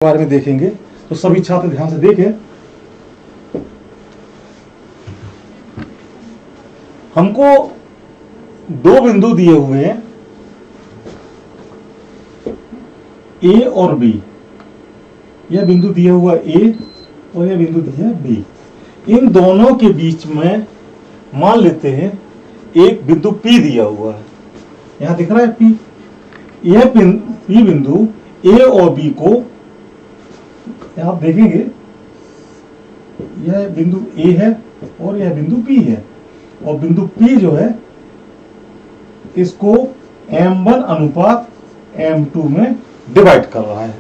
बारे में देखेंगे। तो सभी छात्र ध्यान से देखें। हमको दो बिंदु दिए हुए हैं, ए और बी। यह बिंदु दिया हुआ ए और यह बिंदु दिया है बी। इन दोनों के बीच में मान लेते हैं एक बिंदु पी दिया हुआ है। यहां दिख रहा है पी। यह पी बिंदु ए और बी को, आप देखेंगे यह बिंदु ए है और यह बिंदु पी है, और बिंदु पी जो है इसको m1 अनुपात m2 में डिवाइड कर रहा है।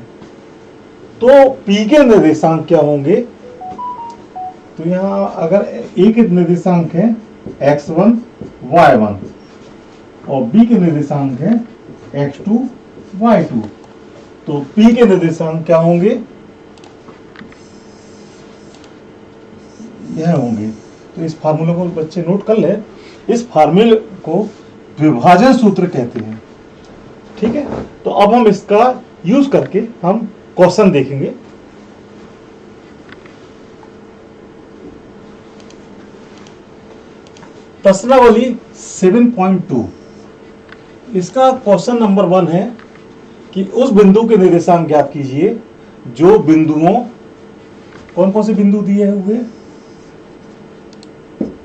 तो p के निर्देशांक क्या होंगे? तो यहां अगर a के निर्देशांक है x1 y1 और b के निर्देशांक है x2 y2, तो p के निर्देशांक क्या होंगे? यह होंगे। तो इस फार्मूले को बच्चे नोट कर ले। इस फार्मूले को विभाजन सूत्र कहते हैं। ठीक है, तो अब हम इसका यूज करके हम क्वेश्चन देखेंगे। प्रश्नावली 7.2, इसका क्वेश्चन नंबर 1 है कि उस बिंदु के निर्देशांक ज्ञात कीजिए जो बिंदुओं, कौन कौन से बिंदु दिए हुए?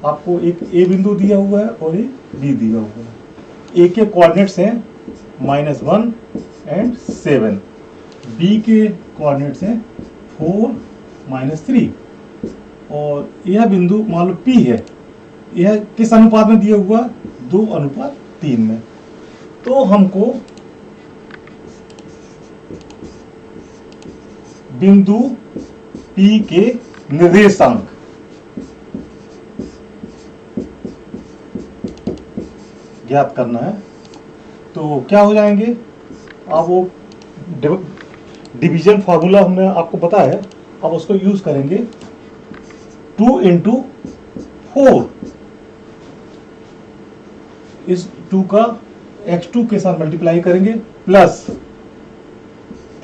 आपको एक ए बिंदु दिया हुआ है और एक बी दिया हुआ है। ए के कोऑर्डिनेट्स हैं -1 एंड 7, बी के कोऑर्डिनेट्स हैं 4 -3, और यह बिंदु मान लो पी है। यह किस अनुपात में दिया हुआ? 2:3 में। तो हमको बिंदु पी के निर्देशांक ज्ञात करना है। तो क्या हो जाएंगे? आप वो डिवीजन फार्मूला हमने आपको बताया है, अब उसको यूज करेंगे। 2 × 4, इस 2 का x2 के साथ मल्टीप्लाई करेंगे, प्लस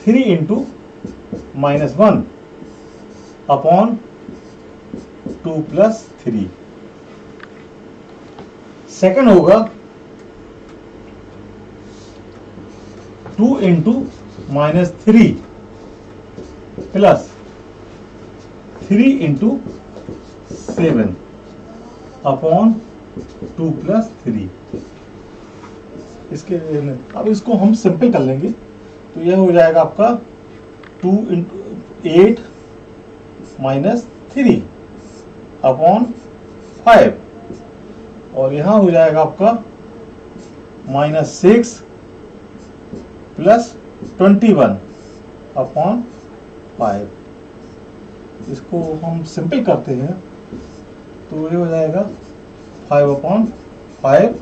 3 × -1 अपॉन 2 + 3। सेकंड होगा 2 × -3 प्लस 3 × 7 अपॉन 2 + 3। इसके अब इसको हम सिंपल कर लेंगे। तो यह हो जाएगा आपका 2 × 8 - 3 अपॉन 5, और यहां हो जाएगा आपका -6 + 21 अपॉन 5। इसको हम सिंपल करते हैं तो ये हो जाएगा 5/5,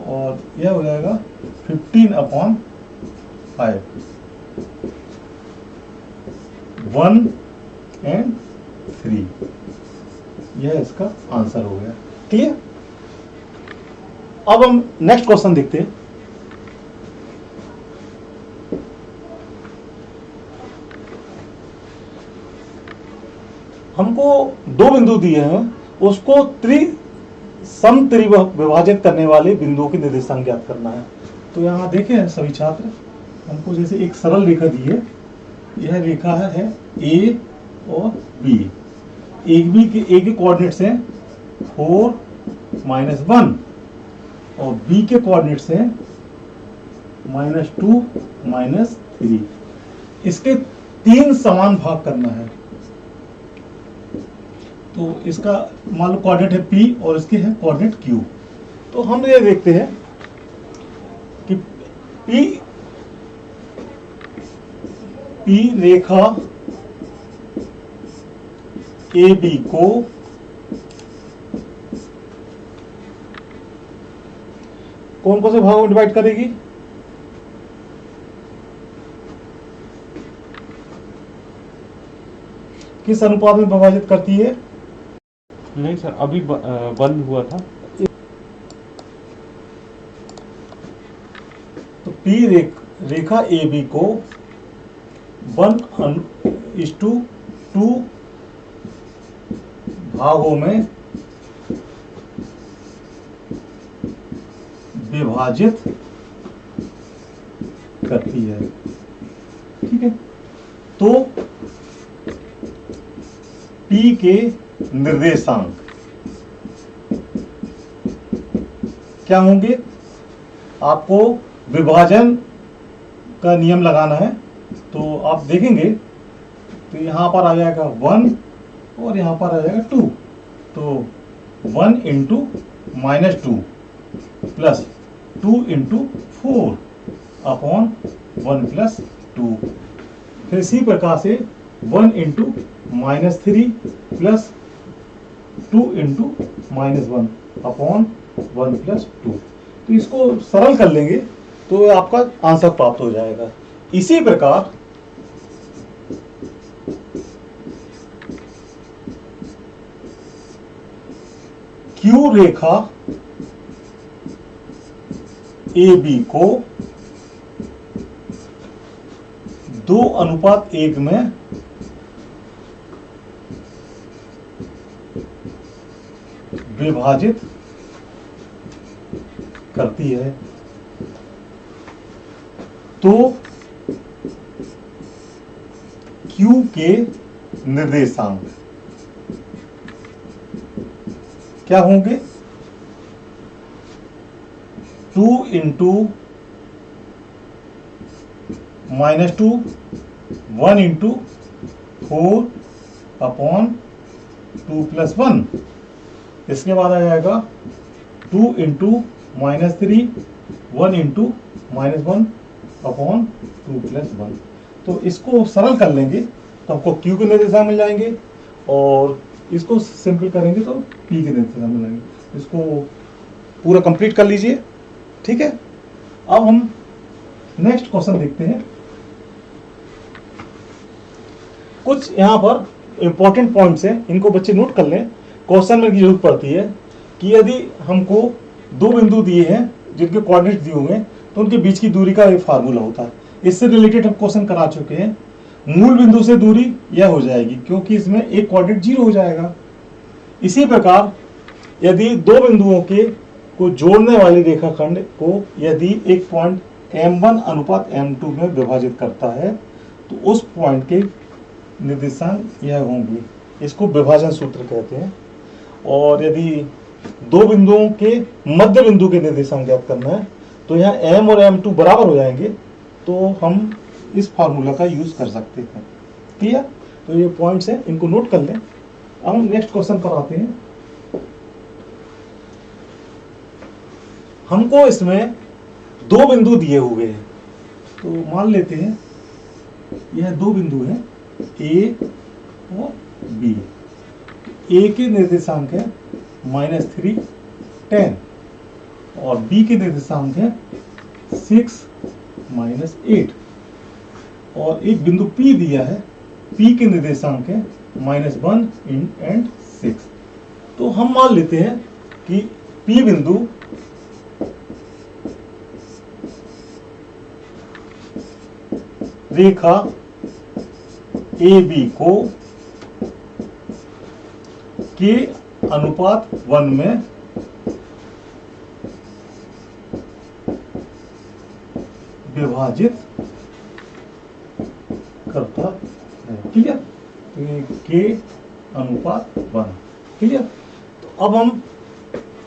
और यह हो जाएगा 15/5। 1 और 3, यह इसका आंसर हो गया। क्लियर? अब हम नेक्स्ट क्वेश्चन देखते हैं। हमको दो बिंदु दिए हैं, उसको समत्रिविभाजित करने वाले बिंदुओं के निर्देशांक ज्ञात करना है। तो यहां देखें सभी छात्र, हमको जैसे एक सरल रेखा दी है। यह रेखा है ए और बी। ए के कोऑर्डिनेट्स हैं 4 -1 और बी के कोऑर्डिनेट्स हैं -2 -3। इसके 3 समान भाग करना है। तो इसका मान लो कोऑर्डिनेट है P और इसके है कोऑर्डिनेट Q। तो हम ये देखते हैं कि P रेखा AB को कौन कौन से भागों में डिवाइड करेगी? किस अनुपात में विभाजित करती है? नहीं सर, अभी बंद हुआ था। तो P रेखा AB को 1:2 भागों में विभाजित करती है। ठीक है, तो P के निर्देशांक क्या होंगे? आपको विभाजन का नियम लगाना है, तो आप देखेंगे तो यहां पर आ जाएगा 1 और यहां पर आ जाएगा 2, तो 1 into -2 plus 2 into 4 upon 1 plus 2। फिर इसी प्रकार से 1 into -3 plus 2 into -1 upon 1 plus 2। तो इसको सरल कर लेंगे तो आपका आंसर प्राप्त हो जाएगा। इसी प्रकार Q रेखा AB को 2:1 में विभाजित करती है, तो Q के निर्देशांक क्या होंगे? 2 इंटू -2, 1 इंटू 4 अपॉन 2 प्लस 1। इसके बाद आ जाएगा 2 इंटू -3, 1 इंटू -1 अपॉन 2 प्लस 1। तो इसको सरल कर लेंगे तो आपको Q के निर्देशांक मिल जाएंगे, और इसको सिंपल करेंगे तो P के निर्देशांक मिल जाएंगे। इसको पूरा कंप्लीट कर लीजिए। ठीक है, अब हम नेक्स्ट क्वेश्चन देखते हैं। कुछ यहाँ पर इंपॉर्टेंट पॉइंट्स हैं, इनको बच्चे नोट कर लें। क्वेश्चन में की जरूरत पड़ती है कि यदि हमको दो बिंदु दिए हैं जिनके कोऑर्डिनेट दिए हुए हैं, तो उनके बीच की दूरी का एक फार्मूला होता है। इससे रिलेटेड हम क्वेश्चन करा चुके हैं। मूल बिंदु से दूरी यह हो जाएगी, क्योंकि इसमें एक कोऑर्डिनेट 0 हो जाएगा। इसी प्रकार यदि दो बिंदुओं के को जोड़ने वाली रेखाखंड को यदि एक पॉइंट M1:M2 में विभाजित करता है, तो उस पॉइंट के निर्देशांक यह होंगे। इसको विभाजन सूत्र कहते हैं। और यदि दो बिंदुओं के मध्य बिंदु के निर्देशांक ज्ञात करना है, तो यहाँ M और M2 बराबर हो जाएंगे, तो हम इस फार्मूला का यूज कर सकते हैं। क्लियर? तो ये पॉइंट्स हैं, इनको नोट कर लें। अब हम नेक्स्ट क्वेश्चन पर आते हैं। हमको इसमें दो बिंदु दिए हुए हैं, तो मान लेते हैं यह दो बिंदु हैं A और B। A के निर्देशांक है -3, 10, और B के निर्देशांक है 6, -8, और एक बिंदु P दिया है, P के निर्देशांक है -1 एंड 6। तो हम मान लेते हैं कि P बिंदु रेखा AB को K:1 में विभाजित करता है। क्लियर? तो ये K:1। क्लियर? तो अब हम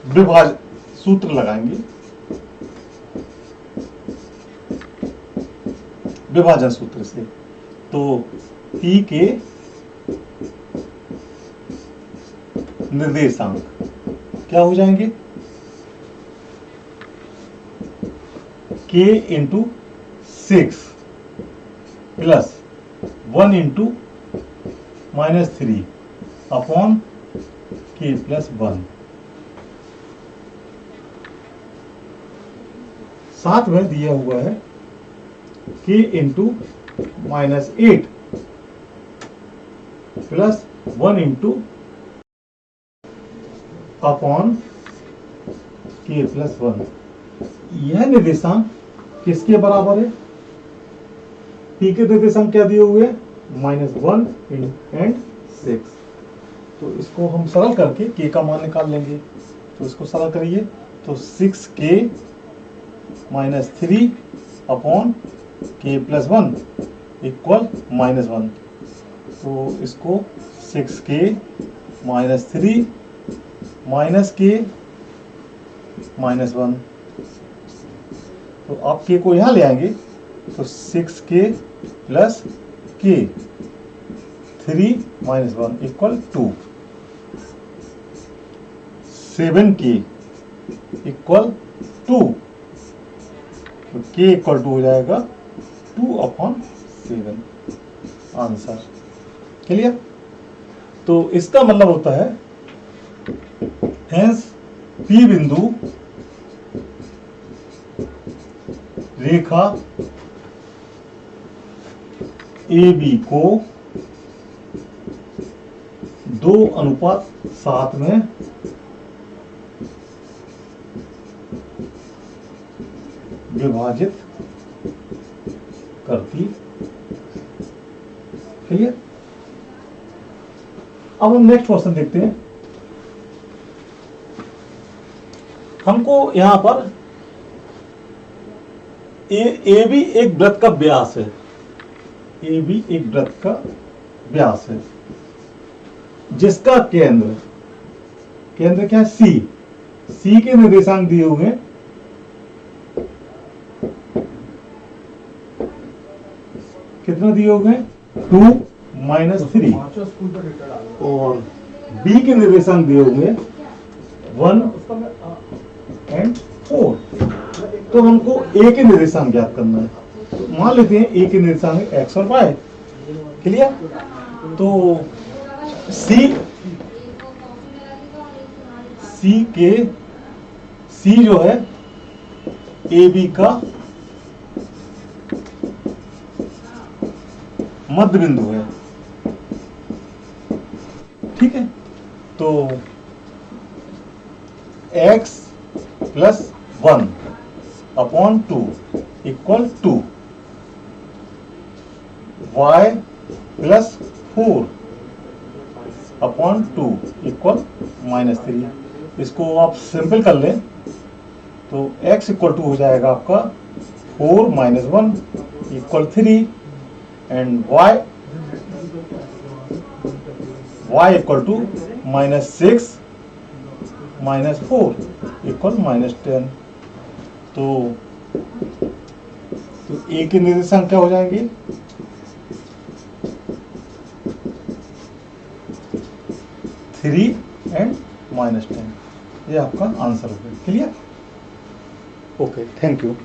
विभाजन सूत्र लगाएंगे। विभाजन सूत्र से तो P के निर्देशांक क्या हो जाएंगे? K into 6 plus 1 into -3 upon K plus 1। साथ में दिया हुआ है K into -8 plus 1 into upon K plus 1। यह निर्देशांक किसके बराबर है? p के निर्देशांक क्या दिए हुए हैं, -1 एंड 6। तो इसको हम सरल करके k का मान निकाल लेंगे। तो इसको सरल करिए तो 6k - 3 अपॉन k + 1 इक्वल -1। तो इसको 6k - 3 -k -1, तो आप k को यहाँ ले आएंगे तो 6k + k 3 - 1 equal 2। 7k equal 2, तो k इक्वल 2 हो जाएगा 2/7 आंसर। क्लियर? तो इसका मतलब होता है हेंस P बिंदु रेखा AB को 2:7 में विभाजित करती। क्लियर? अब हम नेक्स्ट क्वेश्चन देखते हैं। हमको यहां पर ए बी एक वृत्त का व्यास है, ए बी एक वृत्त का व्यास है जिसका केंद्र क्या है, सी के निर्देशांक दिए हुए हैं कितना दिए हुए हैं, 2 - 3 और बी के निर्देशांक दिए हुए हैं 1 एंड 4। तो हमको ए के निर्देशांक ज्ञात करना है। तो मान लेते हैं ए के निर्देशांक x और y। क्लियर? तो सी जो है ए बी का मध्य बिंदु है। ठीक है? तो x + 1 upon 2 equal 2, y + 4 upon 2 equal -3। इसको आप सिंपल कर लें तो x इक्वल टू हो जाएगा आपका 4 - 1 equal 3 and y equal to -6 - 4 equal -10। तो ए के निर्देशांक क्या हो जाएंगे, 3 एंड -10। ये आपका आंसर हो गया। क्लियर? Okay, thank you.